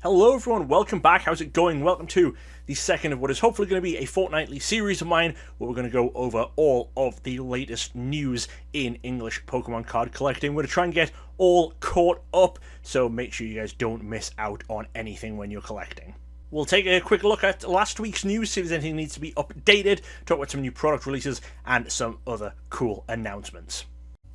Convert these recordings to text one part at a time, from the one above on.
Hello everyone, welcome back, how's it going? Welcome to the second of what is hopefully going to be a fortnightly series of mine, where we're going to go over all of the latest news in English Pokemon card collecting. We're going to try and get all caught up, so make sure you guys don't miss out on anything when you're collecting. We'll take a quick look at last week's news, see if there's anything that needs to be updated, talk about some new product releases, and some other cool announcements.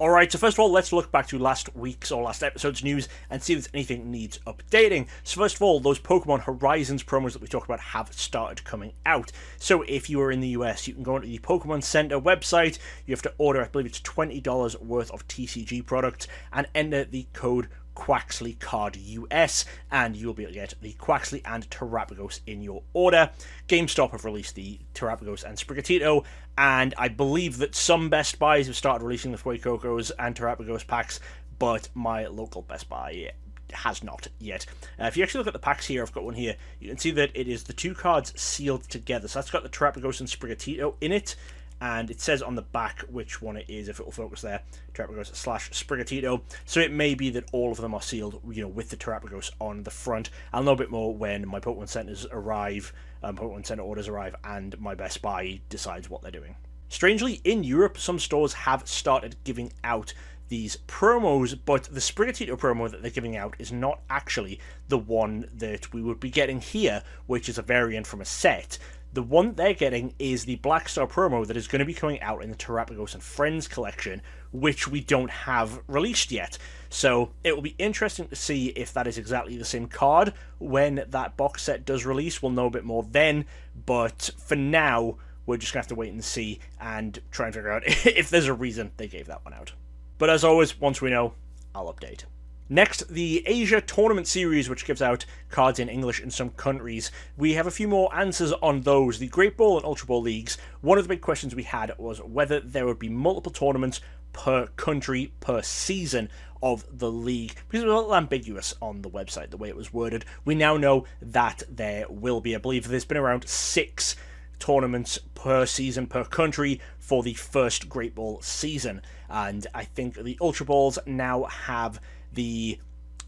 Alright, so first of all, let's look back to last episode's news and see if there's anything that needs updating. So first of all, those Pokemon Horizons promos that we talked about have started coming out. So if you are in the US, you can go onto the Pokemon Center website, you have to order, I believe it's $20 worth of TCG products, and enter the code Quaxly Card US, and you'll be able to get the Quaxly and Terapagos in your order. GameStop have released the Terapagos and Sprigatito, and I believe that some Best Buys have started releasing the Fuecocos and Terapagos packs, but my local Best Buy has not yet. If you actually look at the packs here, I've got one here, you can see that it is the two cards sealed together. So that's got the Terapagos and Sprigatito in it, and it says on the back which one it is, if it will focus there, Terapagos / Sprigatito. So it may be that all of them are sealed, with the Terapagos on the front. I'll know a bit more when my Pokemon Centers arrive, Pokemon Center orders arrive, and my Best Buy decides what they're doing. Strangely, in Europe, some stores have started giving out these promos, but the Sprigatito promo that they're giving out is not actually the one that we would be getting here, which is a variant from a set. The one they're getting is the Black Star promo that is going to be coming out in the Terapagos and Friends collection, which we don't have released yet. So it will be interesting to see if that is exactly the same card when that box set does release. We'll know a bit more then, but for now, we're just going to have to wait and see and try and figure out if there's a reason they gave that one out. But as always, once we know, I'll update. Next, the Asia Tournament Series, which gives out cards in English in some countries. We have a few more answers on those. The Great Ball and Ultra Ball leagues, one of the big questions we had was whether there would be multiple tournaments per country per season of the league, because it was a little ambiguous on the website, the way it was worded. We now know that there will be. I believe there's been around 6 tournaments per season per country for the first Great Ball season, and I think the Ultra Balls now have the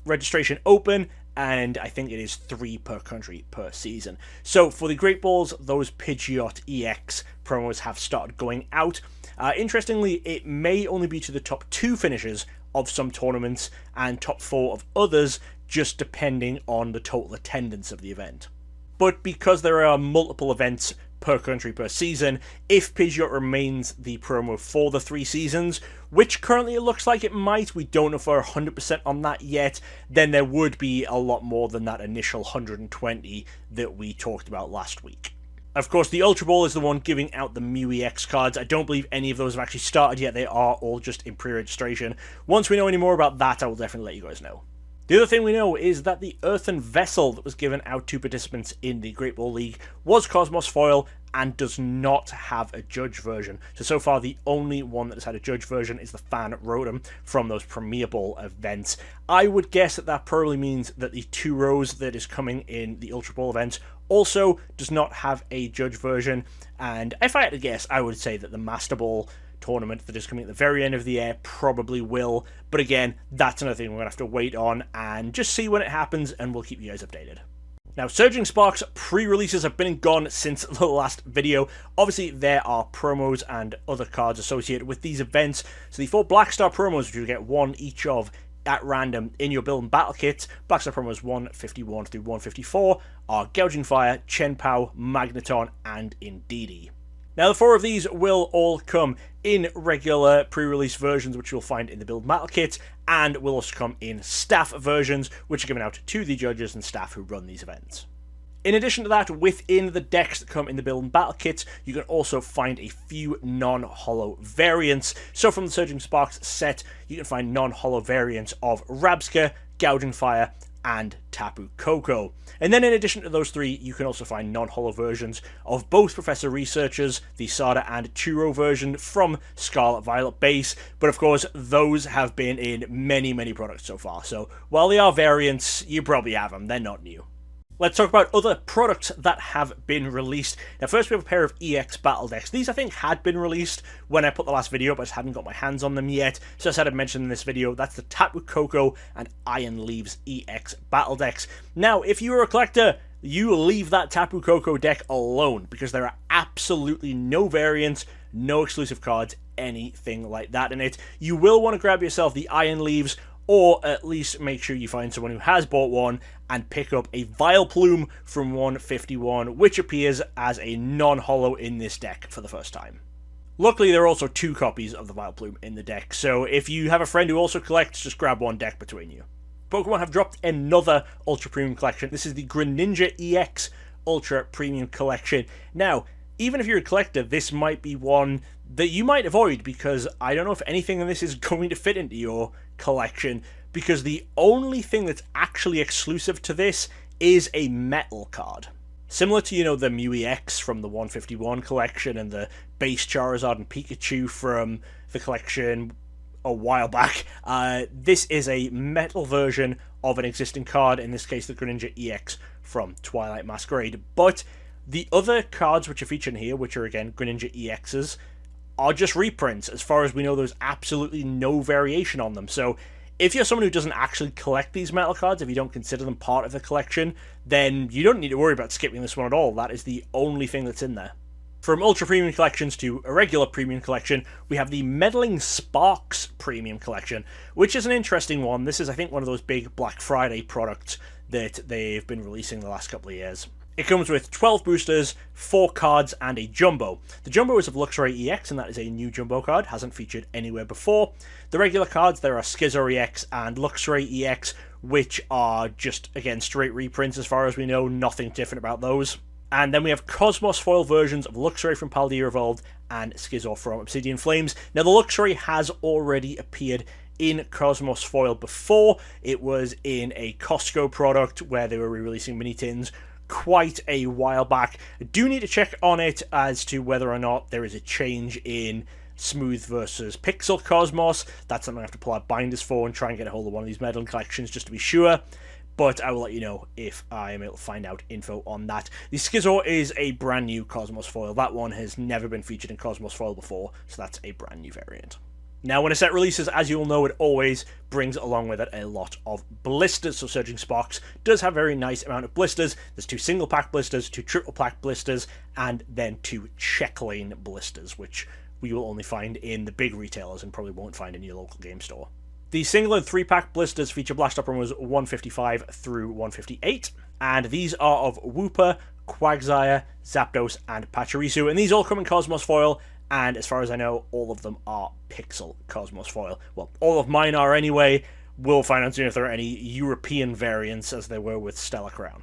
registration open, and I think it is 3 per country per season. So for the Great Balls, those Pidgeot EX promos have started going out. Interestingly, it may only be to the top 2 finishers of some tournaments and top 4 of others, just depending on the total attendance of the event. But because there are multiple events per country per season, if Pidgeot remains the promo for the 3 seasons, which currently it looks like it might, we don't know for 100% on that yet, then there would be a lot more than that initial 120 that we talked about last week. Of course, the Ultra Ball is the one giving out the Mew EX cards. I don't believe any of those have actually started yet. They are all just in pre-registration. Once we know any more about that, I will definitely let you guys know. The other thing we know is that the Earthen Vessel that was given out to participants in the Great Ball League was Cosmos Foil and does not have a Judge version. So far, the only one that has had a Judge version is the Fan Rotom from those Premier Ball events. I would guess that that probably means that the 2 rows that is coming in the Ultra Ball event also does not have a Judge version. And if I had to guess, I would say that the Master Ball tournament that is coming at the very end of the year probably will, but again, that's another thing we're gonna have to wait on and just see when it happens, and we'll keep you guys updated. Now, Surging Sparks pre-releases have been and gone since the last video. Obviously, there are promos and other cards associated with these events. So the 4 Black Star promos, which you get 1 each of at random in your build and battle kit, Black Star promos 151 through 154, are Gouging Fire, Chenpao, Magneton, and Indeedee. Now, the 4 of these will all come in regular pre-release versions, which you'll find in the Build Battle Kit, and will also come in staff versions, which are given out to the judges and staff who run these events. In addition to that, within the decks that come in the Build and Battle Kit, you can also find a few non-holo variants. So from the Surging Sparks set, you can find non-holo variants of Rabska, Gouging Fire, and Tapu Koko. And then in addition to those 3, you can also find non-holo versions of both Professor Researchers, the Sada and Churro version from Scarlet Violet base, but of course those have been in many products so far, so while they are variants, you probably have them, they're not new. Let's talk about other products that have been released. Now, first we have a pair of EX battle decks. These, I think, had been released when I put the last video, but I just hadn't got my hands on them yet. So as I had mentioned in this video, that's the Tapu Koko and Iron Leaves EX battle decks. Now, if you're a collector, you leave that Tapu Koko deck alone, because there are absolutely no variants, no exclusive cards, anything like that in it. You will want to grab yourself the Iron Leaves, or at least make sure you find someone who has bought one and pick up a Vileplume from 151, which appears as a non-holo in this deck for the first time. Luckily, there are also 2 copies of the Vileplume in the deck, so if you have a friend who also collects, just grab one deck between you. Pokemon have dropped another Ultra Premium Collection. This is the Greninja EX Ultra Premium Collection. Now, even if you're a collector, this might be one that you might avoid, because I don't know if anything in this is going to fit into your collection, because the only thing that's actually exclusive to this is a metal card. Similar to, the Mew EX from the 151 collection and the base Charizard and Pikachu from the collection a while back, this is a metal version of an existing card, in this case the Greninja EX from Twilight Masquerade. But the other cards which are featured in here, which are again Greninja EXs, are just reprints. As far as we know, there's absolutely no variation on them. So if you're someone who doesn't actually collect these metal cards, if you don't consider them part of the collection, then you don't need to worry about skipping this one at all. That is the only thing that's in there. From Ultra Premium Collections to a regular Premium Collection, we have the Meddling Sparks Premium Collection, which is an interesting one. This is, I think, one of those big Black Friday products that they've been releasing the last couple of years. It comes with 12 boosters, 4 cards, and a Jumbo. The Jumbo is of Luxray EX, and that is a new Jumbo card, hasn't featured anywhere before. The regular cards, there are Schizo EX and Luxray EX, which are just, again, straight reprints as far as we know, nothing different about those. And then we have Cosmos foil versions of Luxray from Paldea Evolved and Schizo from Obsidian Flames. Now, the Luxray has already appeared in Cosmos foil before. It was in a Costco product where they were re-releasing mini tins quite a while back. I do need to check on it as to whether or not there is a change in Smooth versus Pixel Cosmos. That's something I have to pull out binders for and try and get a hold of one of these meddling collections just to be sure. But I will let you know if I am able to find out info on that. The Schizo is a brand new Cosmos foil. That one has never been featured in Cosmos foil before, so that's a brand new variant. Now, when a set releases, as you all know, it always brings along with it a lot of blisters. So Surging Sparks does have a very nice amount of blisters. There's 2 single pack blisters, 2 triple pack blisters, and then 2 check lane blisters, which we will only find in the big retailers and probably won't find in your local game store. The single and 3-pack blisters feature blast off promos 155 through 158, and these are of Wooper, Quagsire, Zapdos, and Pachirisu, and these all come in Cosmos foil. And as far as I know, all of them are Pixel Cosmos foil. Well, all of mine are anyway. We'll find out soon if there are any European variants, as there were with Stellar Crown.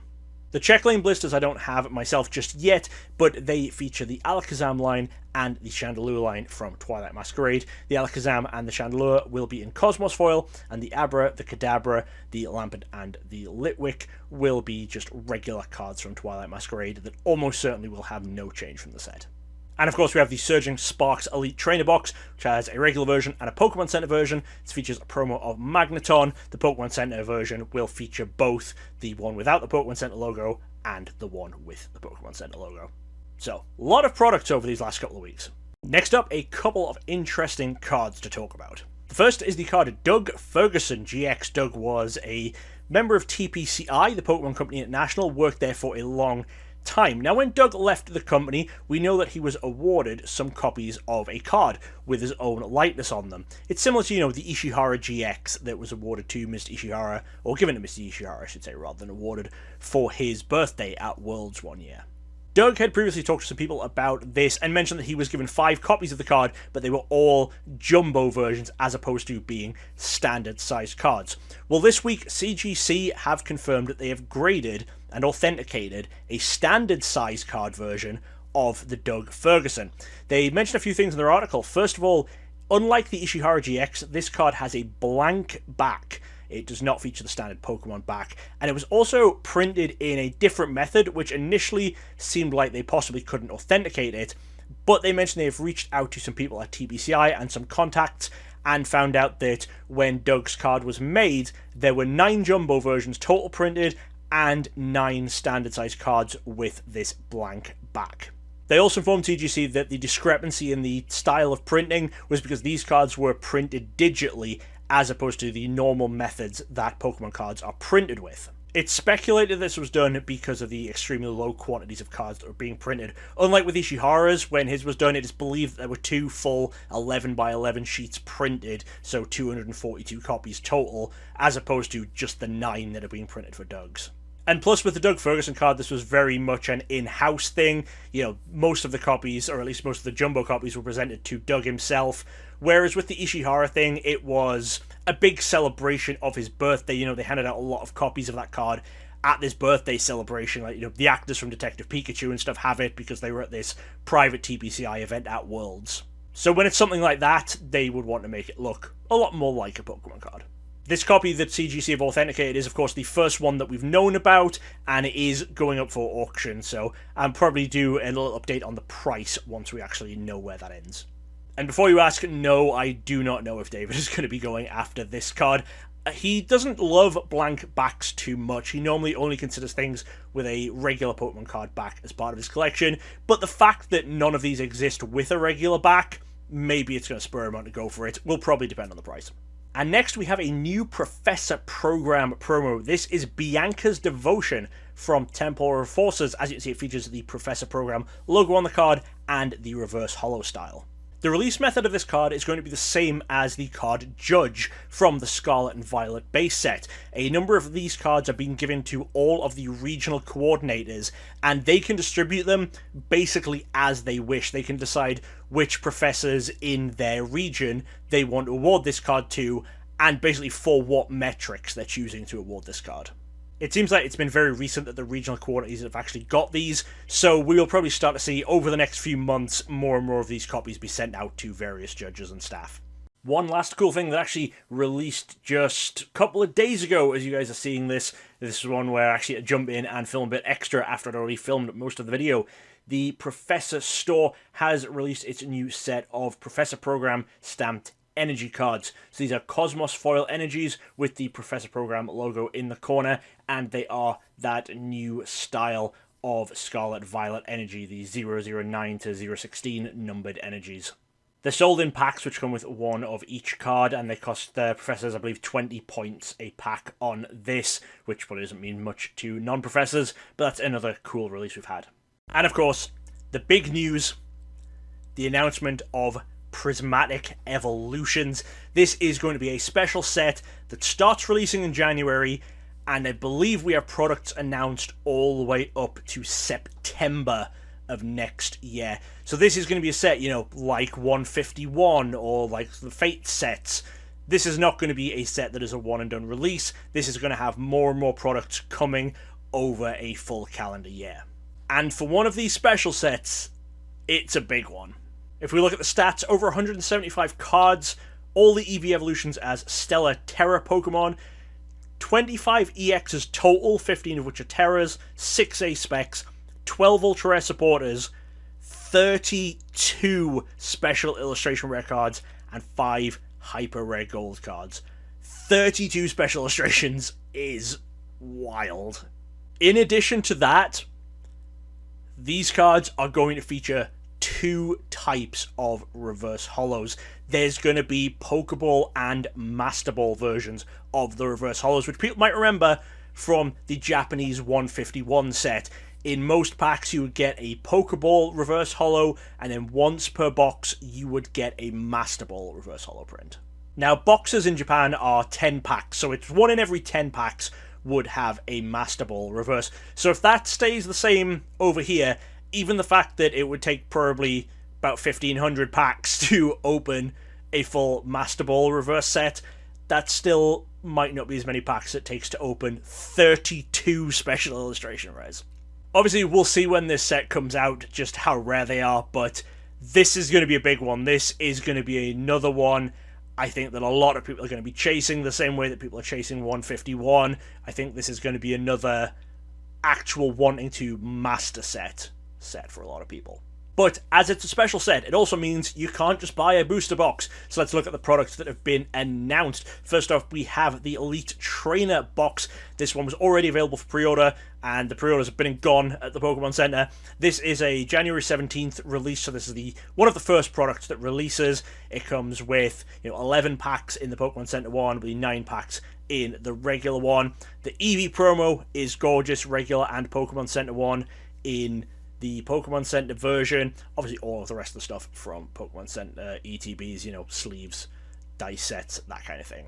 The check lane blisters I don't have myself just yet, but they feature the Alakazam line and the Chandelure line from Twilight Masquerade. The Alakazam and the Chandelure will be in Cosmos foil, and the Abra, the Kadabra, the Lampent, and the Litwick will be just regular cards from Twilight Masquerade that almost certainly will have no change from the set. And of course we have the Surging Sparks Elite Trainer Box, which has a regular version and a Pokemon Center version. This features a promo of Magneton. The Pokemon Center version will feature both the one without the Pokemon Center logo and the one with the Pokemon Center logo. So, a lot of products over these last couple of weeks. Next up, a couple of interesting cards to talk about. The first is the card Doug Ferguson. GX Doug was a member of TPCI, the Pokemon Company International, worked there for a long time. Now, when Doug left the company, we know that he was awarded some copies of a card with his own likeness on them. It's similar to, the Ishihara GX that was awarded to Mr. Ishihara, or given to Mr. Ishihara, I should say, rather than awarded for his birthday at Worlds one year. Doug had previously talked to some people about this and mentioned that he was given 5 copies of the card, but they were all jumbo versions as opposed to being standard-sized cards. Well, this week, CGC have confirmed that they have graded and authenticated a standard-sized card version of the Doug Ferguson. They mentioned a few things in their article. First of all, unlike the Ishihara GX, this card has a blank back. It does not feature the standard Pokemon back, and it was also printed in a different method, which initially seemed like they possibly couldn't authenticate it, but they mentioned they've reached out to some people at TBCI and some contacts, and found out that when Doug's card was made, there were 9 jumbo versions total printed, and 9 standard size cards with this blank back. They also informed TGC that the discrepancy in the style of printing was because these cards were printed digitally as opposed to the normal methods that Pokemon cards are printed with. It's speculated this was done because of the extremely low quantities of cards that were being printed. Unlike with Ishihara's, when his was done, it is believed that there were 2 full 11 by 11 sheets printed, so 242 copies total, as opposed to just the 9 that are being printed for Doug's. And plus, with the Doug Ferguson card, this was very much an in-house thing. You know, most of the copies, or at least most of the jumbo copies, were presented to Doug himself. Whereas with the Ishihara thing, it was a big celebration of his birthday. You know, they handed out a lot of copies of that card at this birthday celebration. Like, you know, the actors from Detective Pikachu and stuff have it because they were at this private TPCI event at Worlds. So when it's something like that, they would want to make it look a lot more like a Pokemon card. This copy that CGC have authenticated is, of course, the first one that we've known about, and it is going up for auction, so I'll probably do a little update on the price once we actually know where that ends. And before you ask, no, I do not know if David is going to be going after this card. He doesn't love blank backs too much. He normally only considers things with a regular Pokemon card back as part of his collection, but the fact that none of these exist with a regular back, maybe it's going to spur him on to go for it. Will probably depend on the price. And next we have a new Professor Program promo. This is Bianca's Devotion from Temporal Forces. As you can see, it features the Professor Program logo on the card and the reverse holo style. The release method of this card is going to be the same as the card Judge from the Scarlet and Violet base set. A number of these cards are being given to all of the regional coordinators, and they can distribute them basically as they wish. They can decide which professors in their region they want to award this card to, and basically for what metrics they're choosing to award this card. It seems like it's been very recent that the regional coordinators have actually got these, so we will probably start to see over the next few months more and more of these copies be sent out to various judges and staff. One last cool thing that actually released just a couple of days ago as you guys are seeing this. This is one where I actually jump in and film a bit extra after I'd already filmed most of the video. The Professor Store has released its new set of Professor Program stamped energy cards. So these are Cosmos Foil Energies with the Professor Program logo in the corner, and they are that new style of Scarlet Violet energy, the 009 to 016 numbered energies. They're sold in packs which come with one of each card, and they cost the professors, I believe, 20 points a pack on this, which probably doesn't mean much to non-professors, but that's another cool release we've had. And of course, the big news, the announcement of Prismatic Evolutions. This is going to be a special set that starts releasing in January, and I believe we have products announced all the way up to September of next year. So this is going to be a set, you know, like 151 or like the Fate sets. This is not going to be a set that is a one and done release. This is going to have more and more products coming over a full calendar year. And for one of these special sets, it's a big one. If we look at the stats, over 175 cards, all the Eevee evolutions as Stellar Terra Pokemon, 25 EXs total, 15 of which are Terras, 6 A-Specs, 12 Ultra Rare supporters, 32 special illustration rare cards, and 5 hyper rare gold cards. 32 special illustrations is wild. In addition to that, these cards are going to feature 2 types of reverse holos. There's going to be Pokeball and Master Ball versions of the reverse holos, which people might remember from the Japanese 151 set. In most packs, you would get a Pokeball reverse holo, and then once per box, you would get a Master Ball reverse holo print. Now, boxes in Japan are 10 packs, so it's 1 in every 10 packs would have a Master Ball reverse. So if that stays the same over here, even the fact that it would take probably about 1,500 packs to open a full Master Ball reverse set, that still might not be as many packs it takes to open 32 special illustration rares. Obviously, we'll see when this set comes out just how rare they are, but this is going to be a big one. This is going to be another one I think that a lot of people are going to be chasing the same way that people are chasing 151. I think this is going to be another actual wanting to master set for a lot of people. But as it's a special set, it also means you can't just buy a booster box. So let's look at the products that have been announced. First off, we have the Elite Trainer box. This one was already available for pre-order, and the pre-orders have been and gone at the Pokemon Center. This is a January 17th release, so this is one of the first products that releases. It comes with 11 packs in the Pokemon Center one, with 9 packs in the regular one. The Eevee promo is gorgeous, regular and Pokemon Center one in the Pokemon Center version. Obviously all of the rest of the stuff from Pokemon Center, ETBs, sleeves, dice sets, that kind of thing.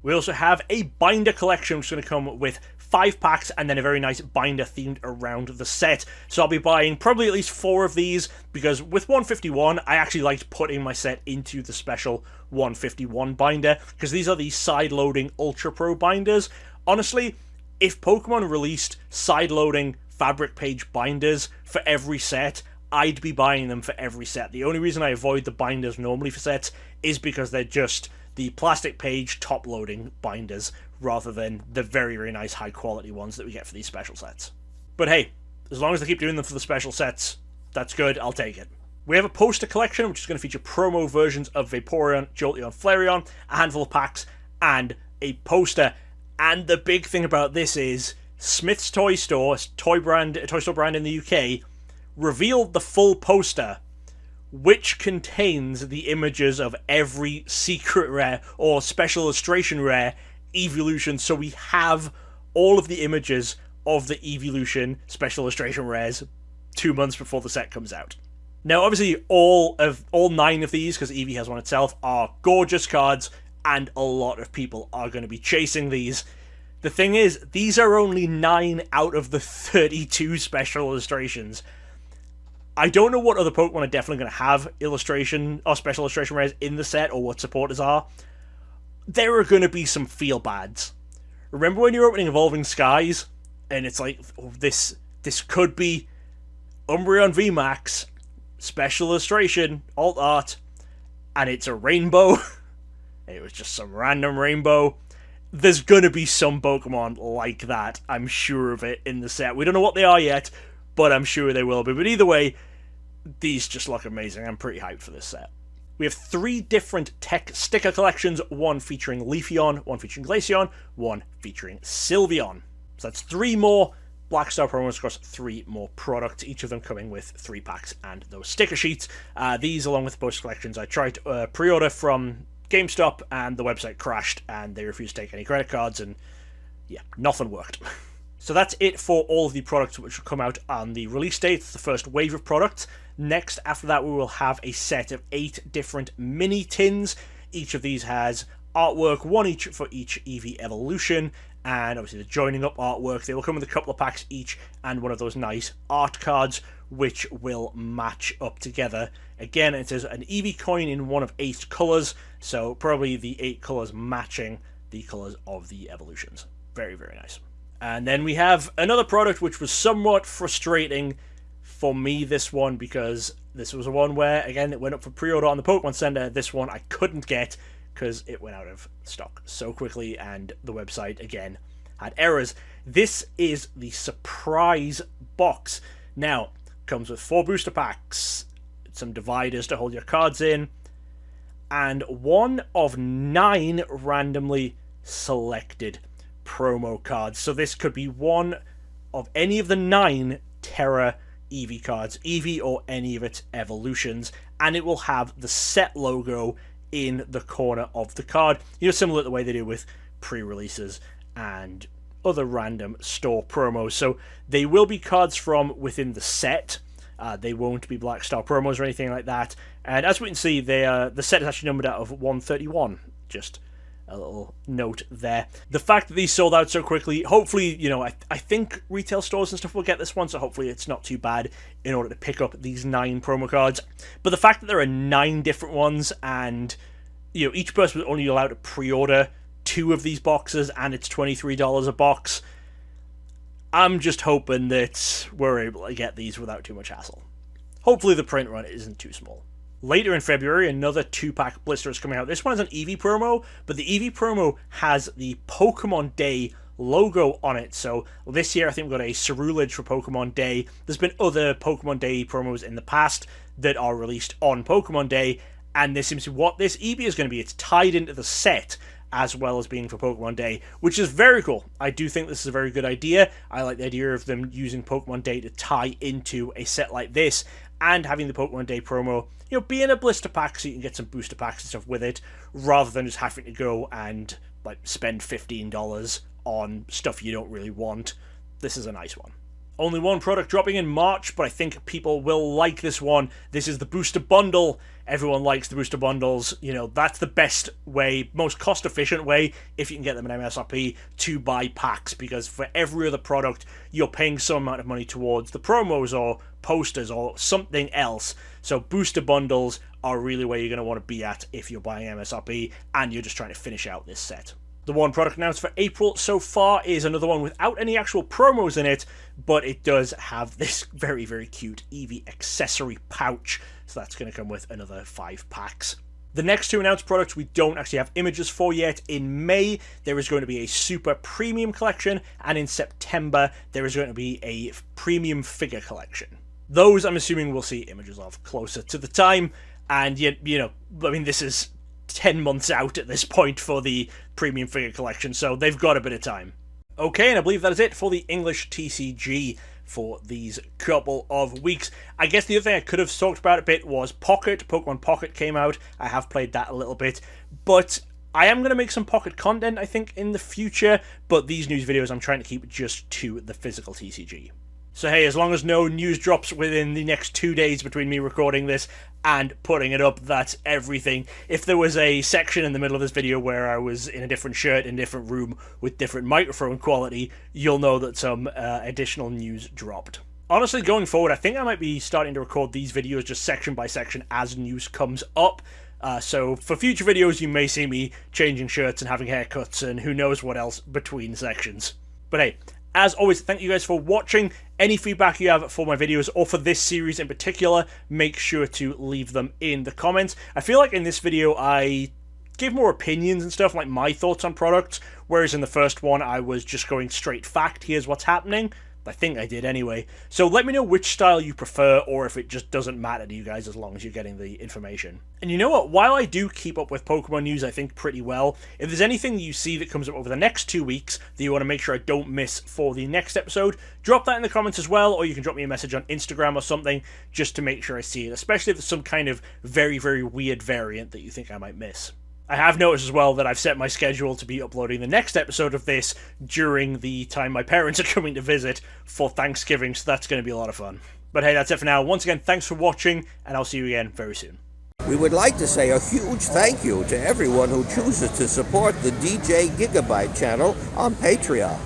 We also have a binder collection, which is going to come with 5 packs and then a very nice binder themed around the set. So I'll be buying probably at least 4 of these, because with 151, I actually liked putting my set into the special 151 binder, because these are the side-loading Ultra Pro binders. Honestly, if Pokemon released side-loading fabric page binders for every set, I'd be buying them for every set. The only reason I avoid the binders normally for sets is because they're just the plastic page top-loading binders rather than the very, very nice high-quality ones that we get for these special sets. But hey, as long as they keep doing them for the special sets, that's good, I'll take it. We have a poster collection, which is going to feature promo versions of Vaporeon, Jolteon, Flareon, a handful of packs, and a poster. And the big thing about this is Smith's Toy Store, a toy store brand in the UK, revealed the full poster, which contains the images of every secret rare or special illustration rare evolution. So we have all of the images of the evolution special illustration rares 2 months before the set comes out. Now, obviously, all 9 of these, because Eevee has one itself, are gorgeous cards, and a lot of people are going to be chasing these. The thing is, these are only 9 out of the 32 special illustrations. I don't know what other Pokemon are definitely going to have illustration or special illustration rares in the set, or what supporters are. There are going to be some feel-bads. Remember when you're opening Evolving Skies, and it's like, oh, this could be Umbreon VMAX, special illustration, alt art, and it's a rainbow. It was just some random rainbow. There's gonna be some Pokemon like that, I'm sure of it, in the set. We don't know what they are yet, but I'm sure they will be. But either way, these just look amazing. I'm pretty hyped for this set. We have 3 different tech sticker collections, one featuring Leafeon, one featuring Glaceon, one featuring Sylveon. So that's 3 more Black Star promos across 3 more products, each of them coming with 3 packs and those sticker sheets. These, along with the poster collections, I tried to pre-order from GameStop, and the website crashed, and they refused to take any credit cards, and yeah, nothing worked. So that's it for all of the products which will come out on the release date. It's the first wave of products. Next, after that, we will have a set of 8 different mini tins. Each of these has artwork, 1 each for each Eevee evolution, and obviously the joining up artwork. They will come with a couple of packs each, and one of those nice art cards, which will match up together. Again, it says an Eevee coin in one of 8 colours, so probably the 8 colours matching the colours of the evolutions. Very, very nice. And then we have another product which was somewhat frustrating for me, this one, because this was a one where, again, it went up for pre-order on the Pokemon Center. This one I couldn't get because it went out of stock so quickly, and the website, again, had errors. This is the surprise box. Now, comes with 4 booster packs, some dividers to hold your cards in, and 1 of 9 randomly selected promo cards. So this could be one of any of the 9 Terra Eevee cards, Eevee or any of its evolutions, and it will have the set logo in the corner of the card, similar to the way they do with pre-releases and other random store promos. So they will be cards from within the set. They won't be Black Star promos or anything like that. And as we can see, the set is actually numbered out of 131. Just a little note there. The fact that these sold out so quickly, hopefully, I think retail stores and stuff will get this one, so hopefully it's not too bad in order to pick up these 9 promo cards. But the fact that there are 9 different ones, and each person was only allowed to pre-order 2 of these boxes, and it's $23 a box, I'm just hoping that we're able to get these without too much hassle. Hopefully the print run isn't too small. Later in February, another 2-pack blister is coming out. This one is an Eevee promo, but the Eevee promo has the Pokemon Day logo on it. So this year I think we've got a Cerulege for Pokemon Day. There's been other Pokemon Day promos in the past that are released on Pokemon Day, and this seems to be what this Eevee is going to be. It's tied into the set as well as being for Pokemon Day, which is very cool. I do think this is a very good idea. I like the idea of them using Pokemon Day to tie into a set like this, and having the Pokemon Day promo, you know, be in a blister pack so you can get some booster packs and stuff with it, rather than just having to go and like spend $15 on stuff you don't really want. This is a nice one. Only one product dropping in March, but I think people will like this one. This is the Booster Bundle. Everyone likes the Booster Bundles. You know, that's the best way, most cost-efficient way, if you can get them at MSRP, to buy packs, because for every other product, you're paying some amount of money towards the promos or posters or something else. So Booster Bundles are really where you're going to want to be at if you're buying MSRP and you're just trying to finish out this set. The one product announced for April so far is another one without any actual promos in it, but it does have this very, very cute Eevee accessory pouch, so that's going to come with another 5 packs. The next 2 announced products we don't actually have images for yet. In May, there is going to be a Super Premium Collection, and in September, there is going to be a Premium Figure Collection. Those, I'm assuming, we'll see images of closer to the time, and yet, you know, I mean, this is 10 months out at this point for the Premium Figure Collection, so they've got a bit of time. Okay, and I believe that is it for the English TCG for these couple of weeks. I guess the other thing I could have talked about a bit was Pocket. Pokemon Pocket came out. I have played that a little bit, but I am going to make some Pocket content, I think, in the future, but these news videos I'm trying to keep just to the physical TCG. So hey, as long as no news drops within the next 2 days between me recording this and putting it up, that's everything. If there was a section in the middle of this video where I was in a different shirt in a different room with different microphone quality, you'll know that some additional news dropped. Honestly, going forward, I think I might be starting to record these videos just section by section as news comes up. So for future videos, you may see me changing shirts and having haircuts and who knows what else between sections. But hey, as always, thank you guys for watching. Any feedback you have for my videos or for this series in particular, make sure to leave them in the comments. I feel like in this video I gave more opinions and stuff, like my thoughts on products, whereas in the first one I was just going straight fact, here's what's happening. I think I did anyway. So let me know which style you prefer, or if it just doesn't matter to you guys as long as you're getting the information. And you know what? While I do keep up with Pokemon news, I think, pretty well, if there's anything you see that comes up over the next 2 weeks that you want to make sure I don't miss for the next episode, drop that in the comments as well, or you can drop me a message on Instagram or something just to make sure I see it, especially if there's some kind of very, very weird variant that you think I might miss. I have noticed as well that I've set my schedule to be uploading the next episode of this during the time my parents are coming to visit for Thanksgiving, so that's going to be a lot of fun. But hey, that's it for now. Once again, thanks for watching, and I'll see you again very soon. We would like to say a huge thank you to everyone who chooses to support the DJ Gigabyte channel on Patreon.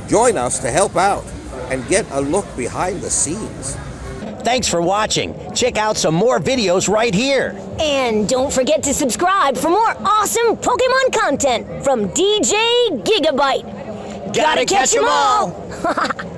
Join us to help out and get a look behind the scenes. Thanks for watching. Check out some more videos right here. And don't forget to subscribe for more awesome Pokemon content from DJ Gigabyte. Gotta catch 'em all!